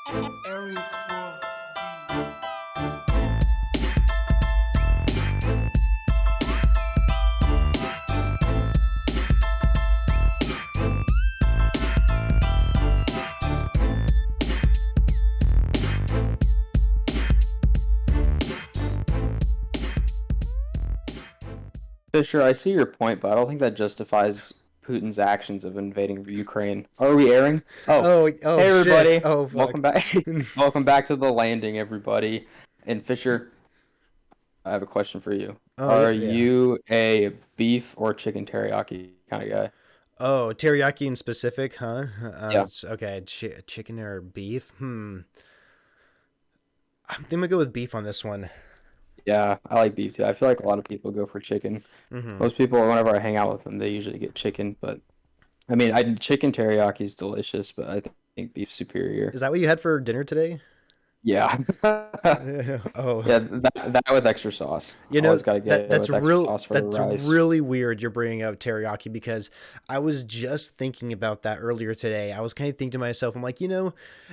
Eric Fisher, I see your point, but I don't think that justifies Putin's actions of invading Ukraine. Are we airing? Oh, Oh hey shit. everybody. Oh Welcome fuck. back. Welcome back to the landing, everybody. And Fisher, I have a question for you. Oh Are yeah, yeah. you a beef or chicken teriyaki kind of guy? Oh, teriyaki in specific, huh? Yeah. Okay, chicken or beef? I think I'm gonna go with beef on this one. Yeah, I like beef too. I feel like a lot of people go for chicken. Hmm. Most people, whenever I hang out with them, they usually get chicken, but I mean, chicken teriyaki is delicious, but I think beef's superior. Is that what you had for dinner today? Yeah. Oh, Yeah, that with extra sauce. you know Always got to that get it that's with extra real. sauce for the That's rice. really weird. You're bringing up teriyaki because I was just thinking about that earlier today. I was kind of thinking to myself, I'm like,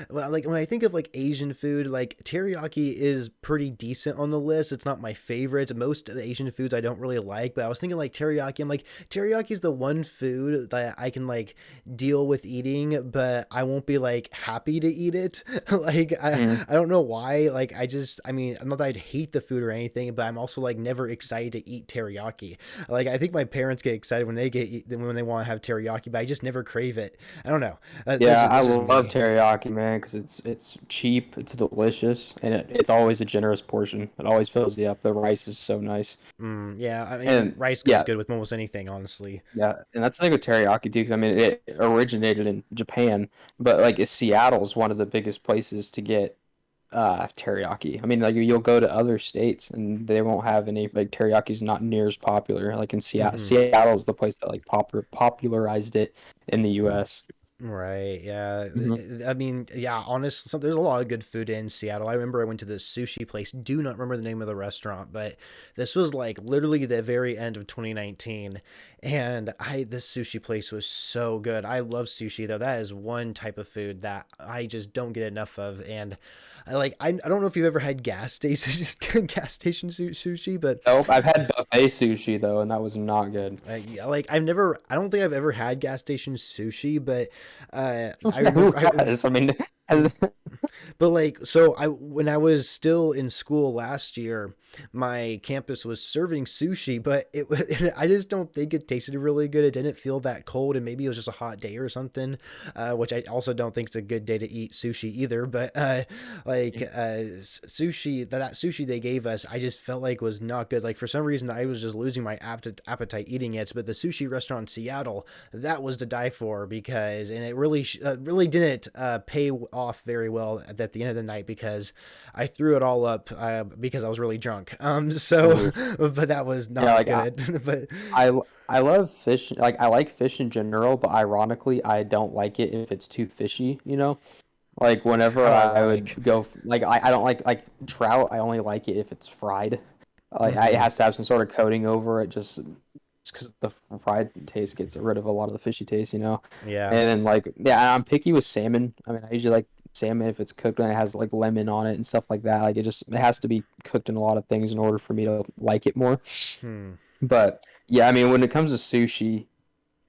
like when I think of like Asian food, like teriyaki is pretty decent on the list. It's not my favorite. Most of the Asian foods I don't really like, but I was thinking like teriyaki. I'm like, teriyaki is the one food that I can like deal with eating, but I won't be like happy to eat it. like I Mm. I don't know why. Like I mean, not that I'd hate the food or anything, but I'm also like never excited to eat teriyaki. Like I think my parents get excited when when they want to have teriyaki, but I just never crave it. I don't know. Yeah, I That's just love me. teriyaki, man, because it's cheap, it's delicious, and it's always a generous portion. It always fills you up. The rice is so nice, Yeah, I mean, and rice goes yeah, good with almost anything, honestly. yeah, and that's the thing with teriyaki too. Because I mean, it originated in Japan, but like Seattle's one of the biggest places to get teriyaki. I mean, like you'll go to other states and they won't have any like teriyaki's not near as popular. Like in Seattle, Hmm. Seattle's the place that like popularized it in the U.S. Right. Yeah. Hmm. I mean, yeah, honestly, there's a lot of good food in Seattle. I remember I went to this sushi place. Do not remember the name of the restaurant, but this was like literally the very end of 2019. And this sushi place was so good. I love sushi though. That is one type of food that I just don't get enough of. And I don't know if you've ever had gas station gas station sushi, but Nope, I've had buffet sushi though, and that was not good. yeah, like I don't think I've ever had gas station sushi, but I Who remember, has? I mean, has but like, so when I was still in school last year, my campus was serving sushi, but I just don't think it tasted really good. It didn't feel that cold, and maybe it was just a hot day or something, which I also don't think is a good day to eat sushi either. But sushi that sushi they gave us, I just felt like was not good. Like for some reason, I was just losing my appetite eating it. But the sushi restaurant in Seattle, that was to die for because, and it really didn't pay off very well at the end of the night because I threw it all up because I was really drunk. So, oof. but that was Yeah, not good. But I I love fish. Like I like fish in general, but ironically, I don't like it if it's too fishy. Like whenever how I would ironic. go, like I don't like trout. I only like it if it's fried. Like it Hmm. has to have some sort of coating over it, just because the fried taste gets rid of a lot of the fishy taste. Yeah. And then like yeah, I'm picky with salmon. I mean, I usually like salmon if it's cooked and it has like lemon on it and stuff like that. Like it has to be cooked in a lot of things in order for me to like it more. Hmm. But yeah, I mean, when it comes to sushi,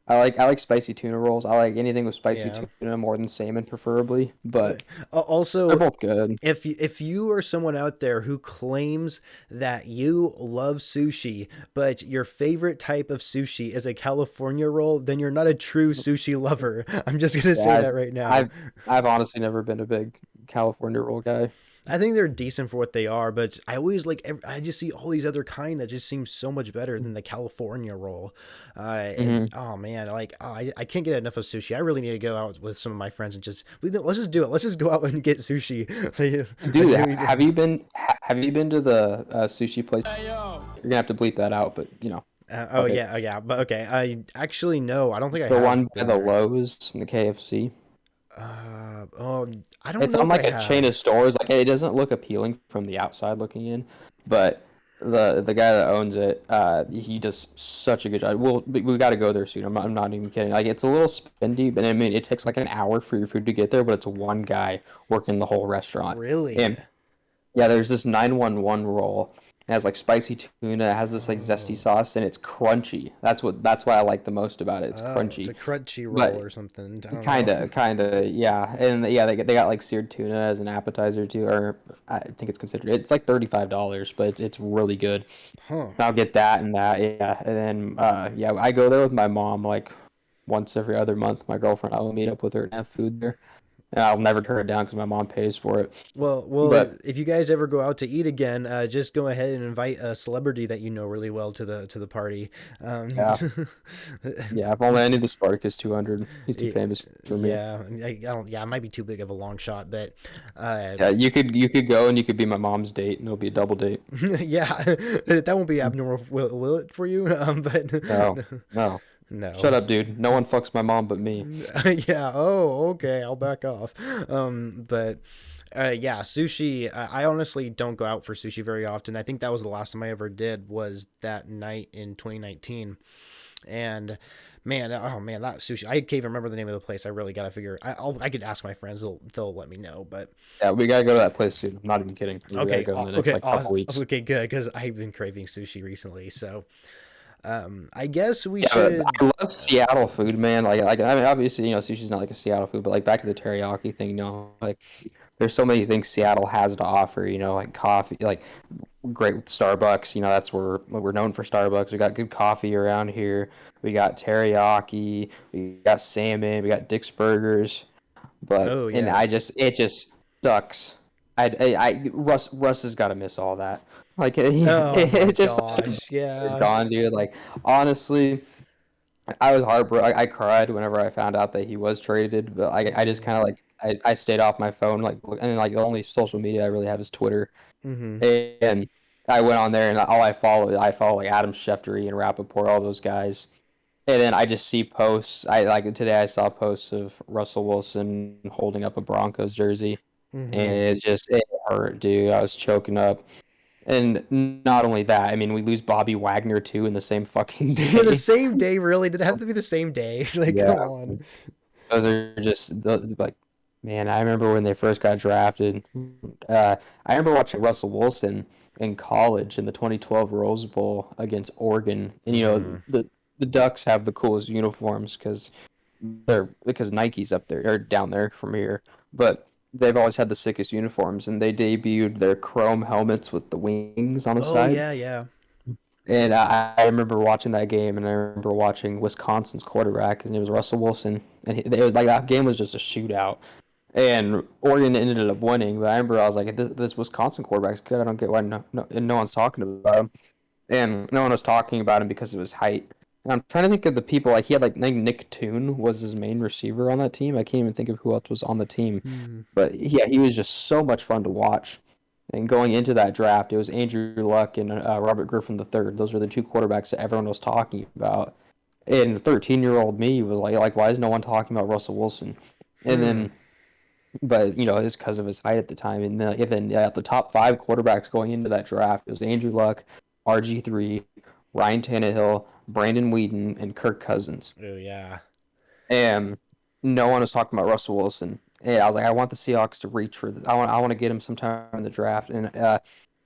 I like spicy tuna rolls. I like anything with spicy Yeah. tuna more than salmon, preferably. But they're Also, both good. if you are someone out there who claims that you love sushi, but your favorite type of sushi is a California roll, then you're not a true sushi lover. I'm just gonna say Yeah, that right now. I've I've honestly never been a big California roll guy. I think they're decent for what they are, but I always I just see all these other kind that just seem so much better than the California roll. And Hmm. oh man, I can't get enough of sushi. I really need to go out with some of my friends and let's just do it. Let's just go out and get sushi. Dude, Do have you been to the sushi place? You're gonna have to bleep that out, but oh okay, yeah, oh yeah, but okay. I actually no, I don't think I the have one by been the there. Lowe's and the KFC. Oh, I don't It's know on if I like a chain have. of stores. Like it doesn't look appealing from the outside looking in, but the guy that owns it, he does such a good job. We got to go there soon. I'm not even kidding. Like it's a little spendy, but I mean it takes like an hour for your food to get there, but it's one guy working the whole restaurant. Really? And yeah, there's this 911 roll. It has like spicy tuna. It has this like zesty Oh. sauce, and it's crunchy. That's why I like the most about it. It's Oh, it's crunchy, a crunchy roll but or something. I don't know. kinda, yeah. And yeah, they got like seared tuna as an appetizer too, or I think it's considered. It's like $35, but it's really good. Huh. I'll get that and that, yeah. And then yeah, I go there with my mom like once every other month. My girlfriend, I will meet up with her and have food there. And I'll never turn it down because my mom pays for it. Well, But if you guys ever go out to eat again, just go ahead and invite a celebrity that you know really well to the party. yeah, yeah. If only I knew the Spartacus 200. He's too famous for me. Yeah, I don't. Yeah, it might be too big of a long shot, but uh, Yeah, you could go and you could be my mom's date and it'll be a double date. yeah, that won't be abnormal, will it for you? But No, no. Shut no. up, dude. No one fucks my mom but me. Yeah. Oh, okay. I'll back off. But yeah, sushi. I honestly don't go out for sushi very often. I think that was the last time I ever did was that night in 2019. And man, oh man, that sushi. I can't even remember the name of the place. I really gotta figure. I could ask my friends. They'll let me know. But Yeah, we gotta go to that place soon. I'm not even kidding. We gotta okay, go in the next okay, like couple awesome. weeks. Okay, good. Because I've been craving sushi recently. So I guess we Yeah, but should. I love Seattle food, man. Like I mean, obviously, sushi's not like a Seattle food, but like back to the teriyaki thing, like there's so many things Seattle has to offer. Like coffee, like great with Starbucks. That's where we're known for Starbucks. We got good coffee around here. We got teriyaki. We got salmon. We got Dick's Burgers. But Oh and yeah. it just sucks. Russ has got to miss all that. Like Oh my it just gosh. is Yeah. gone, dude. Like honestly, I was heartbroken. I cried whenever I found out that he was traded. But I just Mm-hmm. kind of like I stayed off my phone. And like the only social media I really have is Twitter. Mm-hmm. And I went on there and all I follow like Adam Schefter and Rappaport, all those guys. And then I just see posts. I like today I saw posts of Russell Wilson holding up a Broncos jersey, and Mm-hmm. it hurt, dude. I was choking up. And not only that, I mean, we lose Bobby Wagner too in the same fucking The day. same day, really? Did it have to be the same day? Like, Yeah, come on. those are just like, man. I remember when they first got drafted. I remember watching Russell Wilson in college in the 2012 Rose Bowl against Oregon, and Mm-hmm. the Ducks have the coolest uniforms because Nike's up there or down there from here, but they've always had the sickest uniforms, and they debuted their chrome helmets with the wings on the Oh side. yeah, yeah. And I remember watching that game, and I remember watching Wisconsin's quarterback. His name was Russell Wilson, and like that game was just a shootout. And Oregon ended up winning, but I remember I was like, this Wisconsin quarterback's good. I don't get why no one's talking about him. And no one was talking about him because of his height. And I'm trying to think of the people like he had like Nick Toon was his main receiver on that team. I can't even think of who else was on the team, Hmm. but yeah, he was just so much fun to watch. And going into that draft, it was Andrew Luck and Robert Griffin III. Those were the two quarterbacks that everyone was talking about. And the 13-year-old me was like, why is no one talking about Russell Wilson? And Hmm. then, but it's because of his height at the time. And then yeah, the top five quarterbacks going into that draft, it was Andrew Luck, RG3, Ryan Tannehill, Brandon Weeden, and Kirk Cousins. Oh yeah. And no one was talking about Russell Wilson. And I was like, I want the Seahawks to reach for the. I want to get him sometime in the draft. And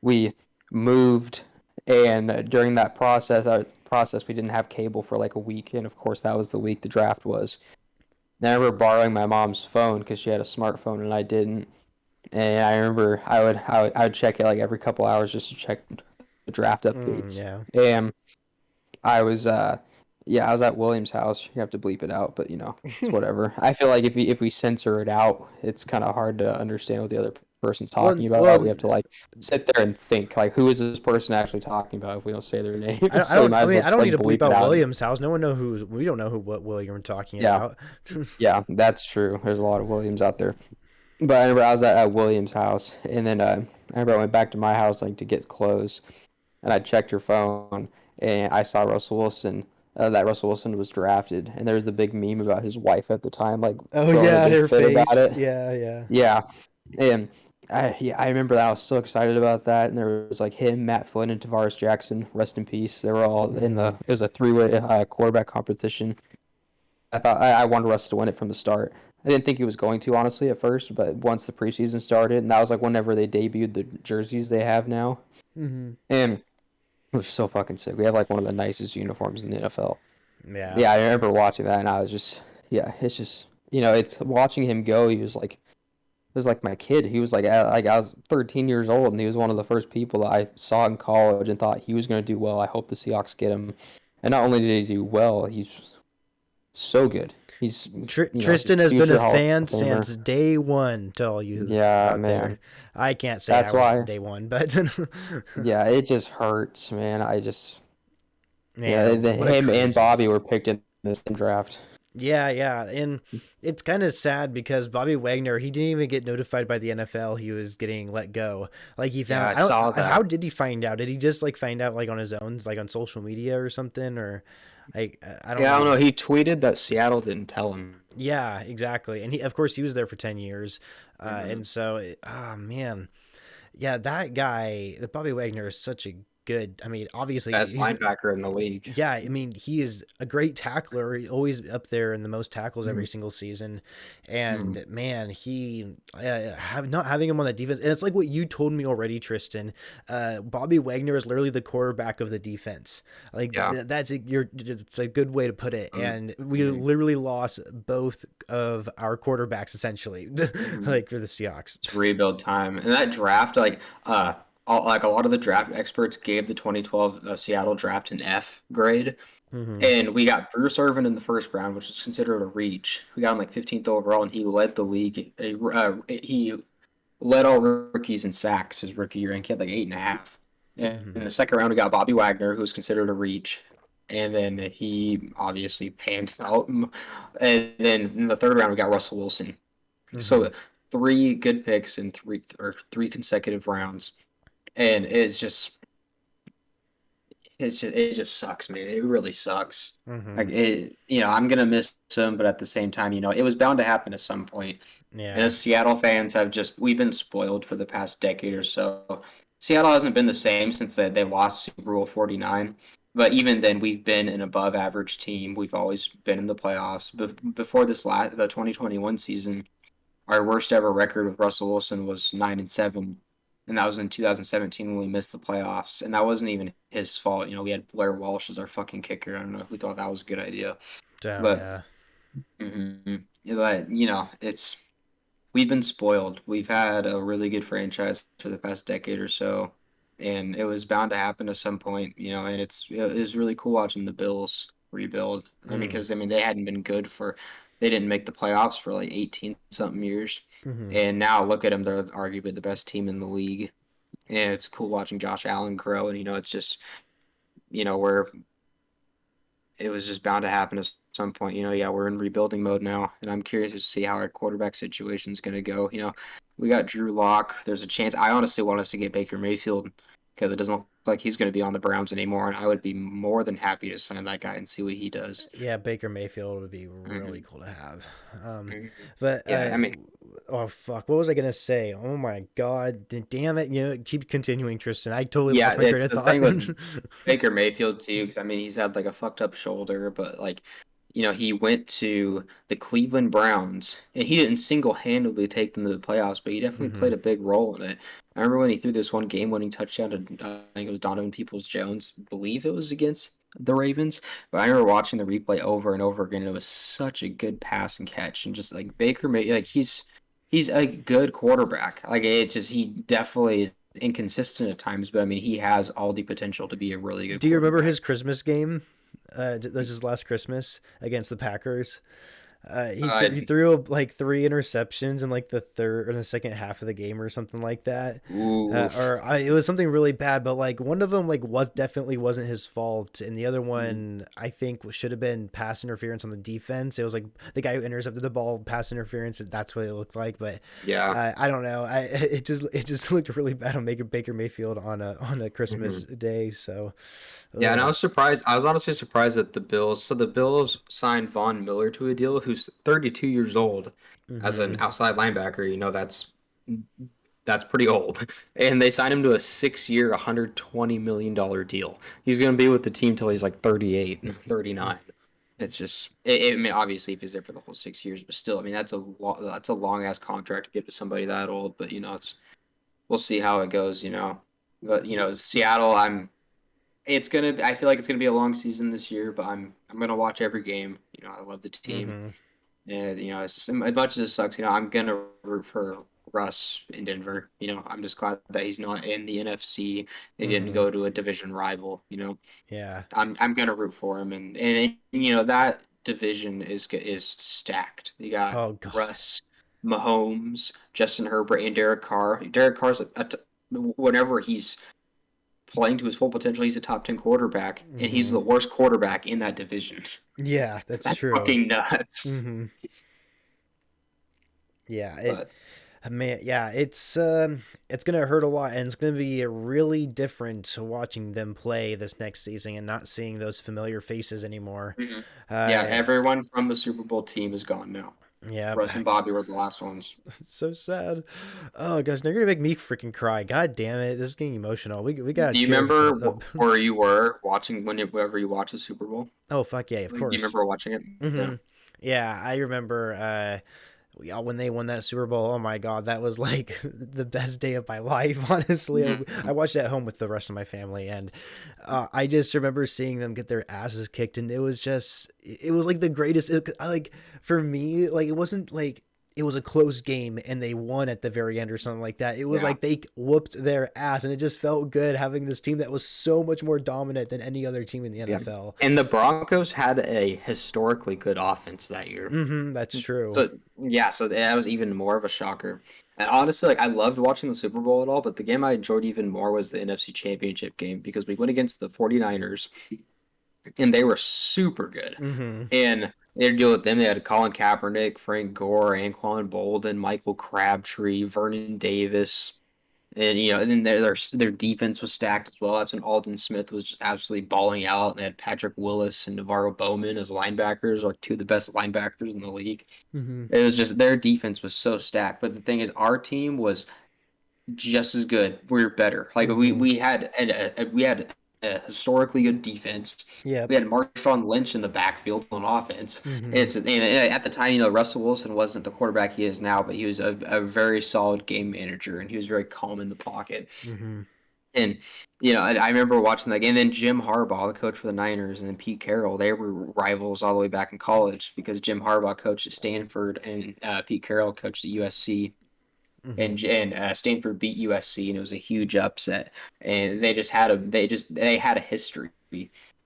we moved, and during that process, we didn't have cable for like a week. And of course, that was the week the draft was. And I remember borrowing my mom's phone because she had a smartphone and I didn't. And I remember I would check it like every couple hours just to check the draft Mm, updates. yeah. And I was yeah, I was at William's house. You have to bleep it out, but it's whatever. I feel like if we censor it out, it's kind of hard to understand what the other person's Well, talking about. well, We have to like sit there and think like who is this person actually talking about if we don't say their name. I So we don't. might I as mean, well I just don't need like to bleep bleep it out out. William's house. No one know who. We don't know who what William we're talking Yeah, about. yeah, that's true. There's a lot of Williams out there. But I remember I was at William's house, and then I remember I went back to my house like to get clothes, and I checked her phone, and I saw that Russell Wilson was drafted, and there was the big meme about his wife at the time, like Oh throwing a yeah, big her fit about face. it. Yeah, yeah. Yeah, and I remember that. I was so excited about that, and there was like him, Matt Flynn, and Tavares Jackson. Rest in peace. They were all in Mm-hmm. the. It was a three-way quarterback competition. I wanted Russ to win it from the start. I didn't think he was going to honestly at first, but once the preseason started, and that was like whenever they debuted the jerseys they have now, Mm-hmm. and it was so fucking sick. We have like one of the nicest uniforms in the NFL. Yeah. Yeah, I remember watching that, and I was just, yeah, it's just, it's watching him go. He was like, it was like my kid. He was like I was 13 years old, and he was one of the first people that I saw in college and thought he was going to do well. I hope the Seahawks get him. And not only did he do well, he's so good. He's, Tristan has been a future Hall fan of Famer. since day one. To all you Yeah, out there, man. I can't say I That's was why. day one, but Yeah, it just hurts, man. man, what a Him and crazy. Bobby were picked in the same draft. Yeah, yeah, and it's kind of sad because Bobby Wagner, he didn't even get notified by the NFL he was getting let go. Like he Yeah, found, I I don't, saw how that. did he find out? Did he just like find out like on his own, like on social media or something, or like I don't Yeah, I don't know. know. He tweeted that Seattle didn't tell him. Yeah, exactly. And he, of course, he was there for 10 years, Hmm. and so, man, yeah, that guy, the Bobby Wagner is such a good. I mean, obviously, Best he's linebacker in the league. yeah, I mean, he is a great tackler. He's always up there in the most tackles every Mhm. single season. Mhm. And man, he not having him on the defense, and it's like what you told me already, Tristan. Bobby Wagner is literally the quarterback of the defense. Like Yeah. it's a good way to put it. And we Mm-hmm. literally lost both of our quarterbacks essentially, Hmm. like for the Seahawks. It's rebuild time, and that draft, like a lot of the draft experts gave the 2012 Seattle draft an F grade, Hmm. and we got Bruce Irvin in the first round, which is considered a reach. We got him like 15th overall, and he led the league. He led all rookies in sacks his rookie year, and he had like 8.5. And in Hmm. the second round, we got Bobby Wagner, who was considered a reach, and then he obviously panned out. And then in the third round, we got Russell Wilson. Hmm. So three good picks in three consecutive rounds, and it just sucks, man. It really sucks. Hmm. Like I'm gonna miss him, but at the same time, it was bound to happen at some point. And Yeah. as Seattle fans we've been spoiled for the past decade or so. Seattle hasn't been the same since they lost Super Bowl 49. But even then, we've been an above average team. We've always been in the playoffs. Before the 2021 season, our worst ever record with Russell Wilson was 9-7, and that was in 2017 when we missed the playoffs. And that wasn't even his fault. We had Blair Walsh as our fucking kicker. I don't know who thought that was a good idea, Oh but yeah. but it's we've been spoiled. We've had a really good franchise for the past decade or so, and it was bound to happen at some point. And it was really cool watching the Bills rebuild. I mean, Mm. because they hadn't been good they didn't make the playoffs for like 18 something years, Hmm. and now look at them. They're arguably the best team in the league, and it's cool watching Josh Allen grow. And it's just where it was just bound to happen at some point. Yeah, we're in rebuilding mode now, and I'm curious to see how our quarterback situation is going to go. We got Drew Lock. There's a chance. I honestly want us to get Baker Mayfield because it doesn't look like he's going to be on the Browns anymore, and I would be more than happy to sign that guy and see what he does. Yeah, Baker Mayfield would be really Hmm. cool to have. Um, Hmm. but Yeah, I mean, oh fuck, what was I gonna say? Oh my god, damn it! Keep continuing, Tristan. I totally yeah, lost my train it's of the thought. thing with Baker Mayfield too, because I mean he's had like a fucked up shoulder, but he went to the Cleveland Browns and he didn't single-handedly take them to the playoffs, but he definitely Hmm. played a big role in it. I remember when he threw this one game-winning touchdown to I think it was Donovan Peoples-Jones, believe it was against the Ravens, but I remember watching the replay over and over again. It was such a good pass and catch, and just like Baker, like he's a good quarterback. Like it's just he definitely is inconsistent at times, but I mean he has all the potential to be a really good Do you remember quarterback. his Christmas game? That was just last Christmas against the Packers. Uh, He threw like three interceptions in like the third or the second half of the game or something like that. Ooh, It was something really bad, but like one of them like was definitely wasn't his fault, and the other mm, one I think should have been pass interference on the defense. It was like the guy who intercepted the ball, pass interference. That's what it looked like, but yeah. I don't know. It just looked really bad on Baker Mayfield on a Christmas Mhm. day. So, Yeah, and I ugh. was surprised. I was honestly surprised that the Bills. So the Bills signed Von Miller to a deal, who's 32 years old, as an Hmm. outside linebacker. That's That's pretty old. And they signed him to a 6 year, $120 million deal. He's going to be with the team till he's like 38, 39. It's just, I mean, obviously, if he's there for the whole 6 years, but still, I mean, that's a long ass contract to give to somebody that old. But we'll see how it goes. But Seattle, I feel like it's gonna be a long season this year, but I'm gonna watch every game. I love the team, Mm-hmm. and it's just, as much as it sucks. I'm gonna root for Russ in Denver. I'm just glad that he's not in the NFC. They didn't Mm-hmm. go to a division rival. Yeah. I'm gonna root for him, and that division is stacked. You got Oh God. Russ, Mahomes, Justin Herbert, and Derek Carr. Derek Carr's whenever he's playing to his full potential, he's a top 10 quarterback, and he's Mm-hmm. the worst quarterback in that division. Yeah, that's That's true. fucking nuts. Mm-hmm. Yeah, But man, yeah, it's gonna hurt a lot, and it's gonna be really different watching them play this next season and not seeing those familiar faces anymore. mhm. Yeah, Uh, everyone from the Super Bowl team is gone now. yeah, Russ and Bobby were the last ones. it's so sad. Oh gosh, they're gonna make me freaking cry. God damn it, this is getting emotional. We gotta Do you cheer this remember up. where you were watching whenever you watched the Super Bowl? Oh fuck yeah, of Like, do you course. remember watching it? Yeah. Mm-hmm. Yeah, I remember. Yeah, when they won that Super Bowl, oh my God, that was like the best day of my life. Honestly, I Mhm. watched it at home with the rest of my family, and I just remember seeing them get their asses kicked, and it was like the greatest. I like for me, like it wasn't like it was a close game and they won at the very end or something like that. It was Yeah. like they whooped their ass, and it just felt good having this team that was so much more dominant than any other team in the Yeah. NFL. And the Broncos had a historically good offense that year. Mm-hmm, that's true. So yeah, so that was even more of a shocker. And honestly, like I loved watching the Super Bowl at all, but the game I enjoyed even more was the NFC Championship game because we went against the 49ers and they were super good. Mm-hmm. And they had to deal with them. They had Colin Kaepernick, Frank Gore, Anquan Bolden, Michael Crabtree, Vernon Davis. And and then their defense was stacked as well. That's when Aldon Smith was just absolutely balling out. And they had Patrick Willis and Navarro Bowman as linebackers, like two of the best linebackers in the league. Mm-hmm. It was just their defense was so stacked. But the thing is, our team was just as good. We were better. Like Mm-hmm. we had a historically good defense. Yep. We had Marshawn Lynch in the backfield on offense. Mm-hmm. And at the time, Russell Wilson wasn't the quarterback he is now, but he was a very solid game manager, and he was very calm in the pocket. Mm-hmm. And I remember watching that game. And then Jim Harbaugh, the coach for the Niners, and then Pete Carroll, they were rivals all the way back in college because Jim Harbaugh coached at Stanford and Pete Carroll coached at USC. Mm-hmm. And Stanford beat USC, and it was a huge upset. And they had a history.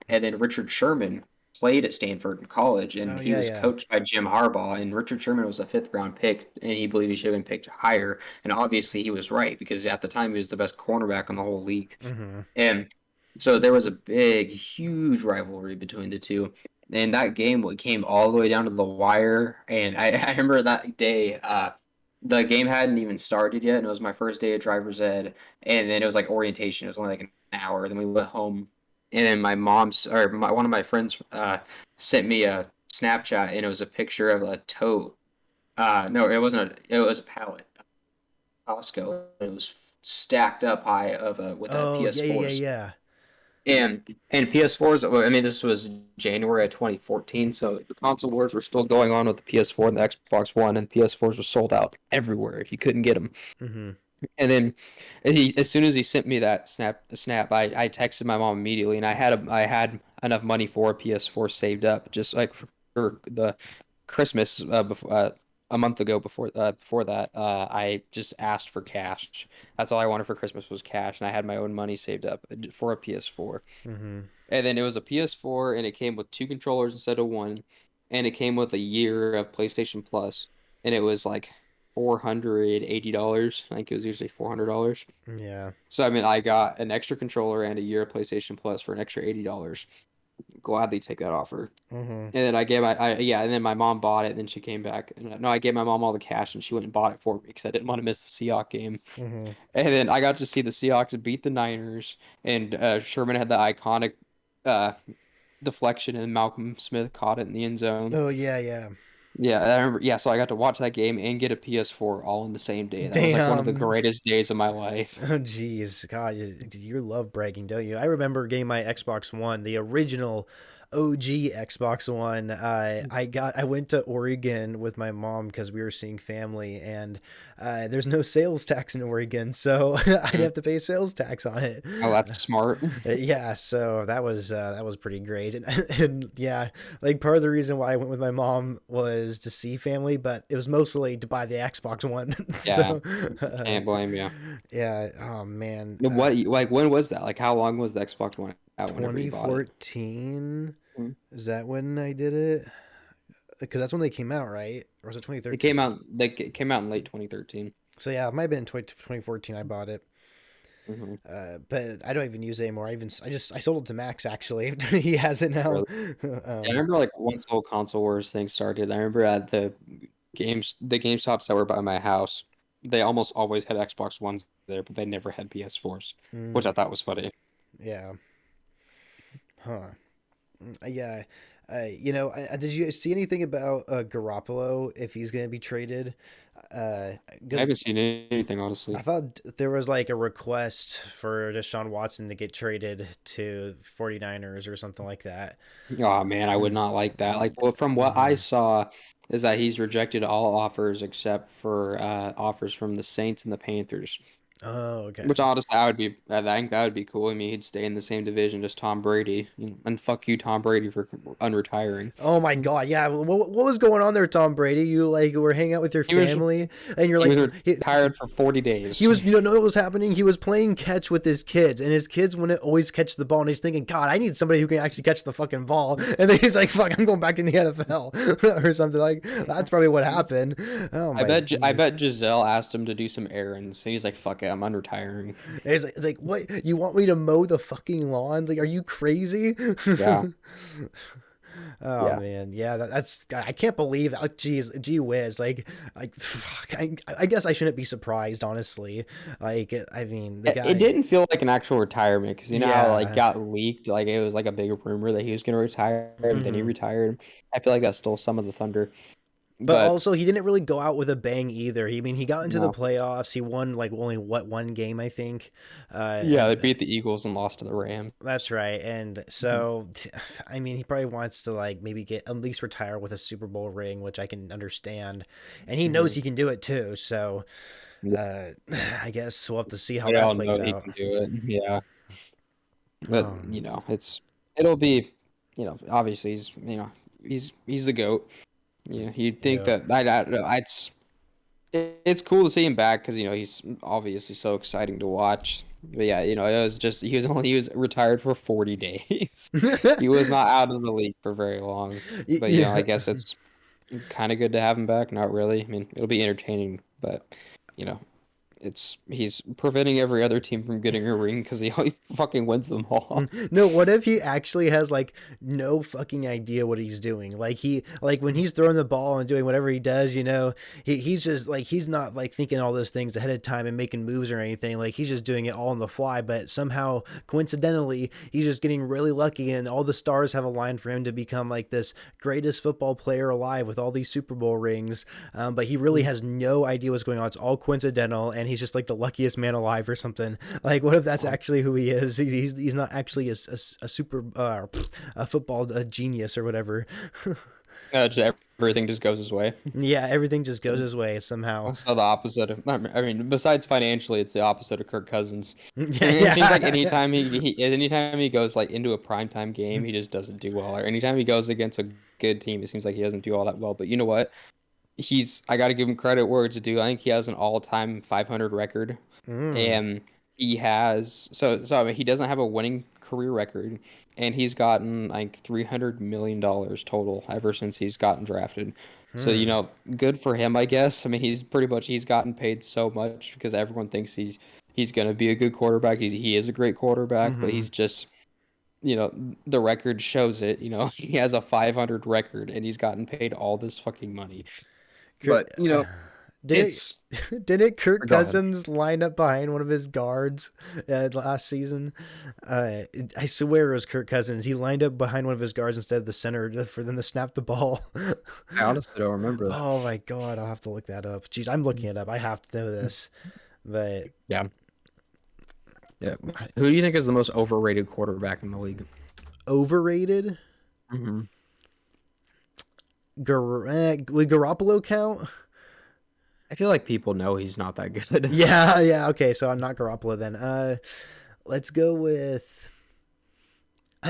And then Richard Sherman played at Stanford in college, and Oh he yeah, was yeah. coached by Jim Harbaugh. And Richard Sherman was a fifth round pick, and he believed he should have been picked higher. And obviously, he was right because at the time he was the best cornerback in the whole league. Mm-hmm. And so there was a big, huge rivalry between the two. And that game came all the way down to the wire. And I remember that day. The game hadn't even started yet, and it was my first day of driver's ed. And then it was like orientation. It was only like an hour. Then we went home, and then one of my friends sent me a Snapchat, and it was a picture of a tote. No, it wasn't. It was a pallet. Costco. It was stacked up high with a Oh yeah, yeah, yeah, PS4s. yeah. And PS4s. I mean, this was January of 2014, so the console wars were still going on with the PS4 and the Xbox One, and PS4s were sold out everywhere. You couldn't get them. Mm-hmm. And then as soon as he sent me that snap, I texted my mom immediately, and I had enough money for a PS4 saved up, just like for the Christmas a month ago before that, I just asked for cash. That's all I wanted for Christmas was cash, and I had my own money saved up for a PS4. Mm-hmm. And then it was a PS4, and it came with two controllers instead of one, and it came with a year of PlayStation Plus, and it was like $480. I think it was usually $400. Yeah. So I mean, I got an extra controller and a year of PlayStation Plus for an extra $80. Gladly take that offer. Mm-hmm. And then and then my mom bought it, and then she came back. And no, I gave my mom all the cash, and she went and bought it for me because I didn't want to miss the Seahawks game. Mm-hmm. And then I got to see the Seahawks beat the Niners, and Sherman had the iconic uh, deflection, and Malcolm Smith caught it in the end zone. Oh yeah, yeah. Yeah, I remember. Yeah, so I got to watch that game and get a PS4 all in the same day. That was like one of the Damn. greatest days of my life. Oh, jeez. God, you love bragging, don't you? I remember getting my Xbox One, the original OG Xbox One. I went to Oregon with my mom because we were seeing family, and there's no sales tax in Oregon, so I'd Mm. have to pay sales tax on it. Oh, that's smart. Yeah, so that was pretty great, and yeah, like part of the reason why I went with my mom was to see family, but it was mostly to buy the Xbox One. Yeah, So, can't blame you. yeah, oh man, What, like, when was that? Like, how long was the Xbox One out whenever you bought it? 2014. Mm. Is that when I did it? Because that's when they came out, right? Or was it It came 2013? out, like, it came out in late 2013. So yeah, it might have been 2014 I bought it. Hmm. But I don't even use it anymore. I sold it to Max actually. He has it now. Really? Yeah, I remember, like, once the whole console wars thing started, I remember at the GameStops that were by my house, they almost always had Xbox Ones there, but they never had PS4s, which I Mm, thought was funny. yeah. Huh. Yeah. Did you see anything about Garoppolo if he's going to be traded? I Because haven't seen anything, I honestly. thought there was like a request for Deshaun Watson to get traded to 49ers or something like that. Oh man, I would not like that. Like, well, from what I Mm-hmm. saw, is that he's rejected all offers except for offers from the Saints and the Panthers. Oh, okay. Which honestly, I think that would be cool. I mean, he'd stay in the same division as Tom Brady, and fuck you, Tom Brady, for unretiring. Oh my God, yeah. What was going on there, Tom Brady? You like were hanging out with your He was family, and you're he was like, retired for 40 he days. was, know what was happening? He was playing catch with his kids, and his kids wouldn't always catch the ball, and he's thinking, God, I need somebody who can actually catch the fucking ball. And then he's like, fuck, I'm going back in the NFL or something like. That's probably what happened. Oh my I goodness. bet Giselle asked him to do some errands, and he's like, "Fuck it, I'm unretiring." It's like, what? You want me to mow the fucking lawn? Like, are you crazy? Yeah, Oh yeah. man, yeah, that's I can't believe that. Geez, gee whiz, fuck, I guess I shouldn't be surprised, honestly. Like, I mean, the It guy, didn't feel like an actual retirement because you know how like yeah. got leaked, like it was like a big rumor that he was gonna retire and then he Hmm. retired. I feel like that stole some of the thunder, But but also, he didn't really go out with a bang either. I mean, he got into the no. playoffs. He won like only what one game, I think, Yeah, they and beat the Eagles and lost to the Rams. that's right. And Mhm. so, I mean, he probably wants to like maybe get at least retire with a Super Bowl ring, which I can understand. And he knows Mhm. he can do it too. So, Yeah, uh, I guess we'll have to see how they that all plays know he out. can do it. Yeah, but Um, you know, it'll be, obviously he's the goat. You know, you'd think yeah. that I don't know, it's cool to see him back because he's obviously so exciting to watch. But yeah, it was just he was retired for 40 days. He was not out of the league for very long. But I Yeah. guess it's kind of good to have him back. Not really. I mean, it'll be entertaining, but you know, he's preventing every other team from getting a ring because he fucking wins them all. No, what if he actually has like no fucking idea what he's doing? Like when he's throwing the ball and doing whatever he does, he's just like he's not like thinking all those things ahead of time and making moves or anything. Like he's just doing it all on the fly, but somehow coincidentally, he's just getting really lucky and all the stars have aligned for him to become like this greatest football player alive with all these Super Bowl rings. But he really has no idea what's going on. It's all coincidental and he's just like the luckiest man alive or something. Like what if that's actually who he is? He's not actually a super a football genius or whatever. Everything just goes his way. Yeah, everything just goes his way somehow. So the opposite of, I mean, besides financially, it's the opposite of Kirk Cousins. Yeah, It seems like yeah. anytime he goes like into a primetime game, he just doesn't do well. Or anytime he goes against a good team, it seems like he doesn't do all that well. But you know what? I got to give him credit where it's due. I think he has an all-time 500 record, Mm, and he has I mean, he doesn't have a winning career record, and he's gotten like $300 million total ever since he's gotten drafted. So hmm. good for him, I guess. I mean, he's gotten paid so much because everyone thinks he's gonna be a good quarterback. He is a great quarterback, but Mm-hmm. he's just the record shows it. He has a 500 record, and he's gotten paid all this fucking money. But Did It's it? Did it? Kirk Go ahead. Cousins line up behind one of his guards last season. I swear it was Kirk Cousins. He lined up behind one of his guards instead of the center for them to snap the ball. I honestly don't remember that. Oh my god, I'll have to look that up. Jeez, I'm looking it up. I have to know this. But Yeah. Yeah. Who do you think is the most overrated quarterback in the league? overrated? Hmm. Would Garoppolo count? I feel like people know he's not that good. Yeah, yeah. Okay, so I'm not Garoppolo then. Let's go with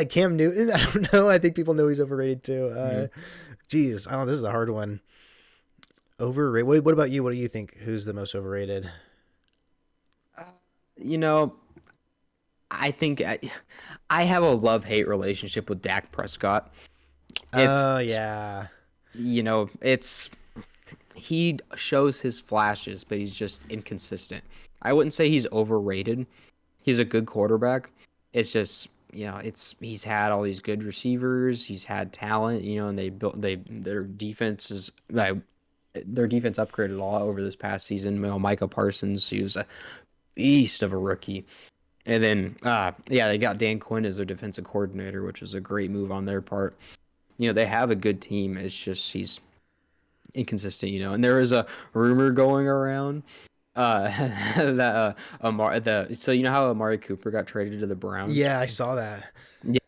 Cam Newton. I don't know. I think people know he's overrated too. Mhm. Geez, oh, this is a hard one. Overrated. What about you? What do you think? Who's the most overrated? Uh, You know, I think I have a love-hate relationship with Dak Prescott. It's, Oh yeah. it's he shows his flashes, but he's just inconsistent. I wouldn't say he's overrated. He's a good quarterback. It's just, he's had all these good receivers, he's had talent, and they built their defense is like their defense upgraded a lot over this past season. Micah Parsons, he was a beast of a rookie. And then, yeah, they got Dan Quinn as their defensive coordinator, which was a great move on their part. They have a good team. It's just he's inconsistent. And there is a rumor going around that so how Amari Cooper got traded to the Browns. Yeah, I saw that.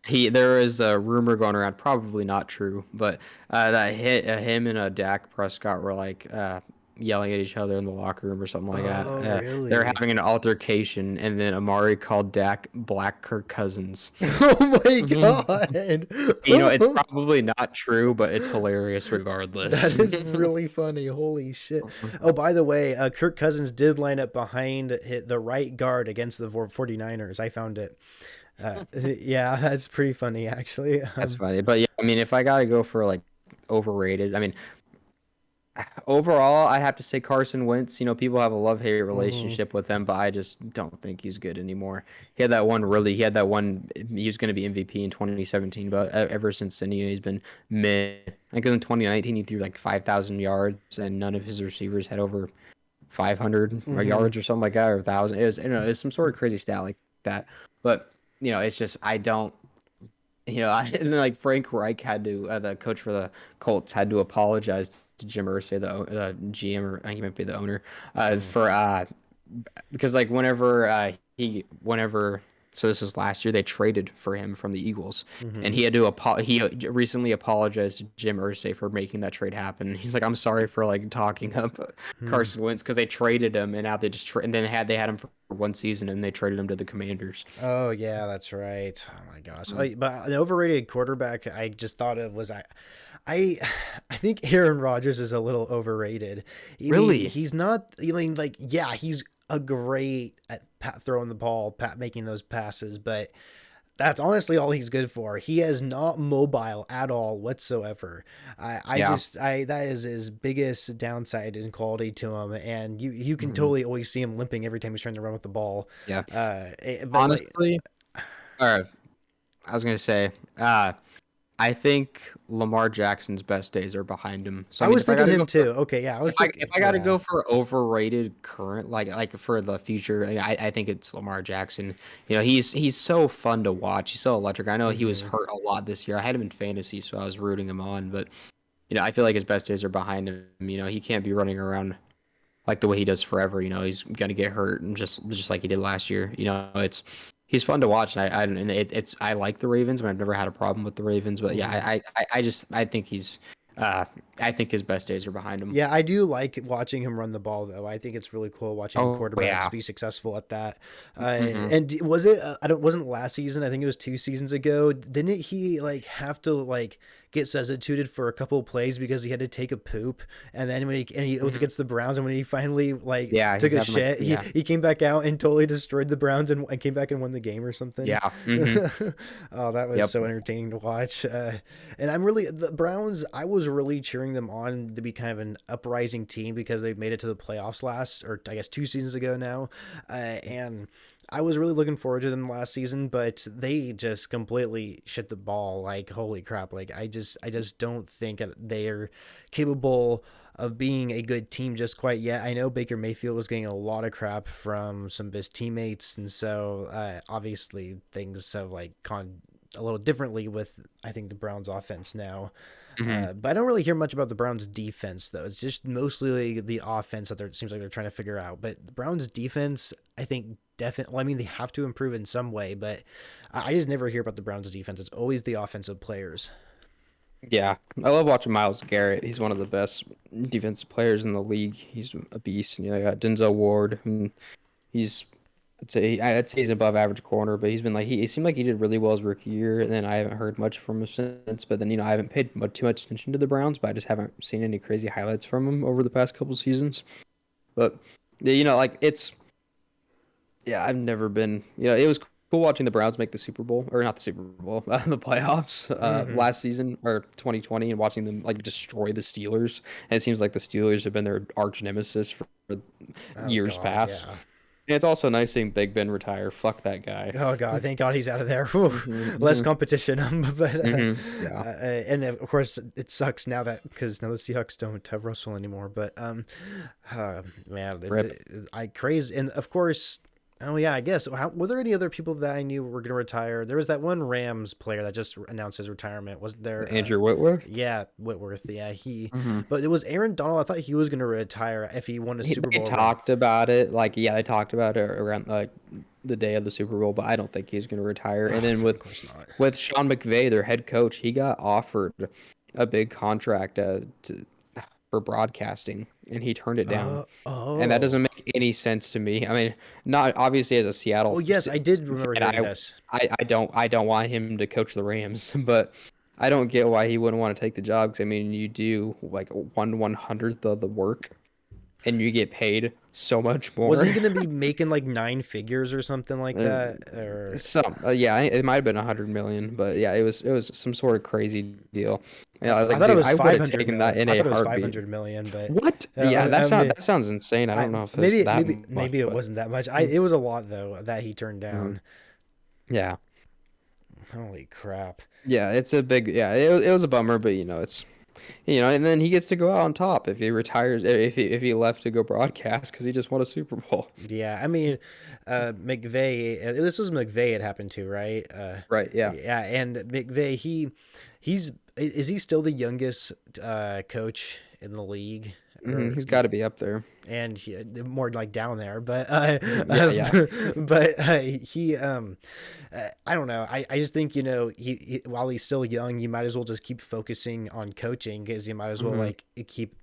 Yeah, there is a rumor going around, probably not true, but that him and Dak Prescott were like yelling at each other in the locker room or something like that. Oh, They're really? having an altercation, and then Amari called Dak Black Kirk Cousins. Oh my Mhm. god. It's probably not true, but it's hilarious regardless. That is really funny. Holy shit. Oh, by the way, Kirk Cousins did line up behind the right guard against the 49ers. I found it. Yeah, that's pretty funny, actually. That's funny, but yeah, I mean, if I gotta go for like overrated, I mean, overall, I'd have to say Carson Wentz. People have a love-hate Mhm. relationship with him, but I just don't think he's good anymore. He had that one. He was going to be MVP in 2017, but ever since then, he's been meh. Like in 2019, he threw like 5,000 yards, and none of his receivers had over 500 Mhm. yards or something like that, or 1,000. It was some sort of crazy stat like that. But it's just I don't. And then, like Frank Reich the coach for the Colts, had to apologize to Jim Irsay, the GM, or I think he might be the owner, Mhm. for because like whenever so this was last year, they traded for him from the Eagles, and Mhm. he recently apologized to Jim Irsay for making that trade happen. He's like, I'm sorry for like talking up Mhm. Carson Wentz, because they traded him, and now and then they had him for one season, and they traded him to the Commanders. Oh yeah, that's right. Oh my gosh. Mm. But an overrated quarterback I just thought of was I I think Aaron Rodgers is a little overrated. I mean, Really? he's not. I mean, like, yeah, he's a great at throwing the ball, making those passes, but that's honestly all he's good for. He is not mobile at all whatsoever. I Yeah. just, that is his biggest downside in quality to him, and you can Mhm. totally always see him limping every time he's trying to run with the ball. Yeah. But like, Honestly, or I was gonna say, I think Lamar Jackson's best days are behind him. So I I mean, was if I thinking gotta him go for too. Okay, yeah, I if was I if thinking, I gotta yeah. go for overrated current, like for the future, I think it's Lamar Jackson. He's so fun to watch. He's so electric. I know he was Hmm. hurt a lot this year. I had him in fantasy, so I was rooting him on. But I feel like his best days are behind him. He can't be running around like the way he does forever. He's gonna get hurt, and just like he did last year. He's fun to watch, and I like the Ravens, but I've never had a problem with the Ravens. But yeah, Hmm. I think uh I think his best days are behind him. Yeah, I do like watching him run the ball, though. I think it's really cool watching Oh quarterbacks yeah. be successful at that. Hmm. Was it? I don't. Wasn't last season? I think it was 2 seasons ago. Didn't he like have to like get substituted for a couple of plays because he had to take a poop? And then it was Hmm. against the Browns, and when he finally like Yeah, took he's a having like shit, he yeah, he came back out and totally destroyed the Browns and came back and won the game or something. yeah. Hmm. Oh, that was Yep. so entertaining to watch. And the Browns. I was really cheering them on to be kind of an uprising team because they made it to the playoffs last, or I guess 2 seasons ago now, and I was really looking forward to them last season, but they just completely shit the ball. Like, holy crap! Like, I just don't think they are capable of being a good team just quite yet. I know Baker Mayfield was getting a lot of crap from some of his teammates, and so obviously things have like gone a little differently with I think the Browns' offense now. Hmm. But I don't really hear much about the Browns' defense, though. It's just mostly the offense that it seems like they're trying to figure out. But the Browns' defense, I think, definitely. Well, I mean, they have to improve in some way, but I just never hear about the Browns' defense. It's always the offensive players. Yeah, I love watching Miles Garrett. He's one of the best defensive players in the league. He's a beast. And, you got Denzel Ward. And he's I'd say he's above average corner, but he's been like he seemed like he did really well his rookie year, and then I haven't heard much from him since. But then I haven't paid too much attention to the Browns, but I just haven't seen any crazy highlights from him over the past couple seasons. But yeah, like it's yeah, I've never been. It was cool watching the Browns make the Super Bowl, or not the Super Bowl, the playoffs Mm-hmm. last season or 2020, and watching them like destroy the Steelers. And it seems like the Steelers have been their arch nemesis for Oh years God, past. yeah. And it's also nice seeing Big Ben retire. Fuck that guy. Oh God, thank God he's out of there. Whew. Less Hmm. competition, but Yeah. and of course it sucks now that because now the Seahawks don't have Russell anymore. But man, Rip. I crazy, and of course. Oh yeah, I guess. Were there any other people that I knew were going to retire? There was that one Rams player that just announced his retirement. Wasn't there? Andrew Whitworth. Yeah, Whitworth. Yeah, he. Hmm. But it was Aaron Donald. I thought he was going to retire if he won a Super They Bowl ring. talked about it. Like, yeah, they talked about it around like the day of the Super Bowl, but I don't think he's going to retire. And Oh, then of course not. with Sean McVay, their head coach, he got offered a big contract for broadcasting, and he turned it down. And that Oh. doesn't make any sense to me. I mean, not obviously as a Seattle Oh yes, I did remember fan, hearing this. I don't want him to coach the Rams, but I don't get why he wouldn't want to take the job. Because I mean, you do like 1/100th of the work, and you get paid so much Wasn't he more. going to be making like nine figures or something like Uh, that? Or yeah, it might have been 100 million, but yeah, it was some sort of crazy deal. Yeah, I was I like, thought it dude, was I would five have hundred taken that million. in I a thought it was five heartbeat. hundred million, but What? Yeah, I mean, that sounds insane. I don't know if it was maybe that maybe much, maybe it but wasn't that much. It was a lot though that he turned mhm. down. Yeah, Holy crap! yeah, it's a big yeah. It was a bummer, but it's and then he gets to go out on top if he retires, if he left to go broadcast because he just won a Super Bowl. Yeah, I mean, McVay. This was McVay. It happened to right. Right? Yeah. Yeah, and McVay. He's is he still the youngest coach in the league? Or He's got to be up there. and he, more like down there, but Yeah, yeah. but he I don't know. I just think he while he's still young, you might as well just keep focusing on coaching because you might as well Hmm. like keep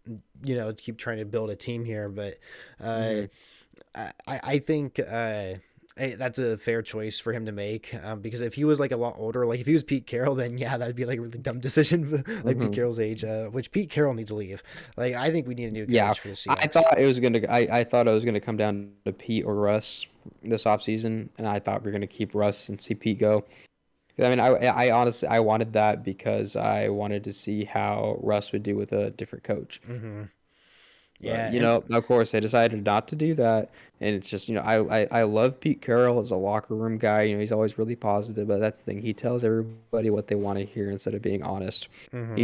keep trying to build a team here. But uh, Hmm. I think that's a fair choice for him to make because if he was like a lot older, like if he was Pete Carroll, then yeah, that'd be like a really dumb decision. Like Pete Hmm. Carroll's age, which Pete Carroll needs to leave. Like I think we need a new Yeah, coach for the I Seahawks. thought it was gonna. I thought it was gonna come down to Pete or Russ this offseason, and I thought we are gonna keep Russ and see Pete go. I mean, I honestly I wanted that because I wanted to see how Russ would do with a different coach. Hmm. But Yeah, and of course, they decided not to do that, and it's just I love Pete Carroll as a locker room guy. He's always really positive, but that's the thing. He tells everybody what they want to hear instead of being honest. hmm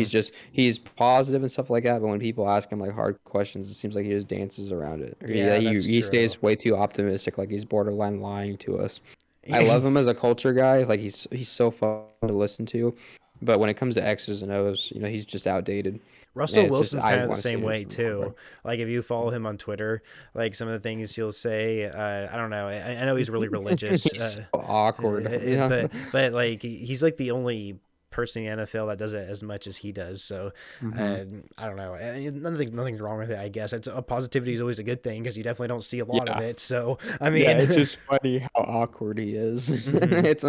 He's positive and stuff like that, but when people ask him like hard questions, it seems like he just dances around it. Or yeah, that's he true. stays way too optimistic, like he's borderline lying to us. I love him as a culture guy. Like he's so fun to listen to, but when it comes to X's and O's, he's just outdated. And Russell it's just Wilson's I kind of the want to see same him way from more. too. Like if you follow him on Twitter, like some of the things he'll say, I don't know. I know he's really religious, He's so awkward. Yeah. but like he's like the only person in the NFL that does it as much as he does. So Hmm. I don't know. Nothing's wrong with it. I guess it's positivity is always a good thing because you definitely don't see a lot of Yeah. it. So I Yeah, it's mean, just funny how awkward he is. mhm. It's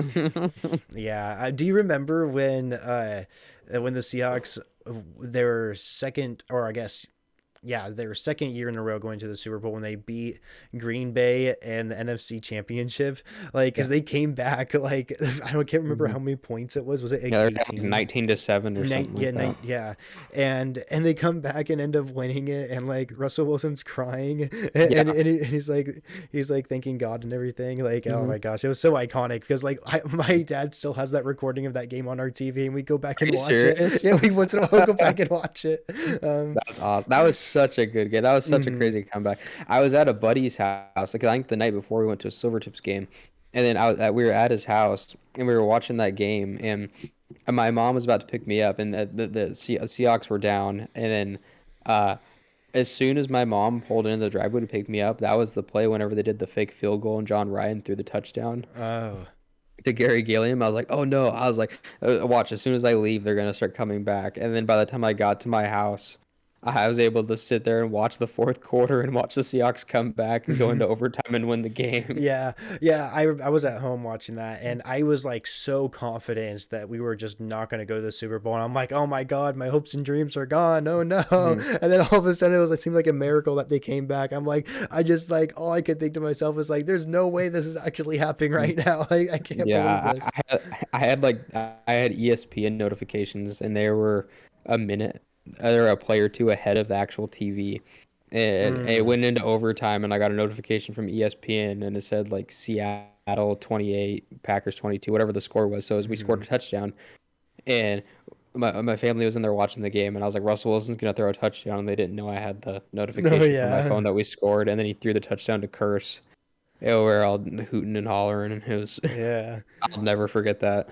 Yeah. Do you remember when the Seahawks their second, or I guess yeah, their second year in a row going to the Super Bowl when they beat Green Bay and the NFC Championship. Like, because Yeah. they came back, like, can't remember Hmm. how many points it was. Was it like Yeah, they're like 18? 19-7 or something Yeah, like that. yeah, and they come back and end up winning it, and like Russell Wilson's crying, Yeah. he's like thanking God and everything. Like, oh Hmm. my gosh, it was so iconic because like my dad still has that recording of that game on our TV, and we go back Are and you watch it. serious? Yeah, we once in a while go back and watch it. That's awesome. That was such a good game. That was such a Mhm. crazy comeback. I was at a buddy's house, like I think the night before we went to a Silvertips game, and then we were at his house and we were watching that game, and my mom was about to pick me up, and the Seahawks were down, and then uh, as soon as my mom pulled into the driveway to pick me up, that was the play whenever they did the fake field goal and John Ryan threw the touchdown Oh. to Gary Gilliam. I was like, oh no. I was like, watch, as soon as I leave, they're gonna start coming back. And then by the time I got to my house, I was able to sit there and watch the fourth quarter and watch the Seahawks come back and go into overtime and win the game. Yeah, yeah, I was at home watching that, and I was like so confident that we were just not going to go to the Super Bowl. And I'm like, oh my God, my hopes and dreams are gone. Oh no. Mhm. And then all of a sudden it seemed like a miracle that they came back. I'm like, I just like, all I could think to myself was like, there's no way this is actually happening right now. I can't believe Yeah, this. I had ESPN notifications and they were a minute, they're a play or two ahead of the actual TV. And it Mm, went into overtime, and I got a notification from ESPN, and it said like Seattle 28, Packers 22, whatever the score was. So as we scored mhm. a touchdown, and my family was in there watching the game, and I was like, Russell Wilson's gonna throw a touchdown, and they didn't know I had the Oh notification from my yeah. phone that we scored, and then he threw the touchdown to Curse. Yeah, we were all hooting and hollering, and it was Yeah. I'll never forget that.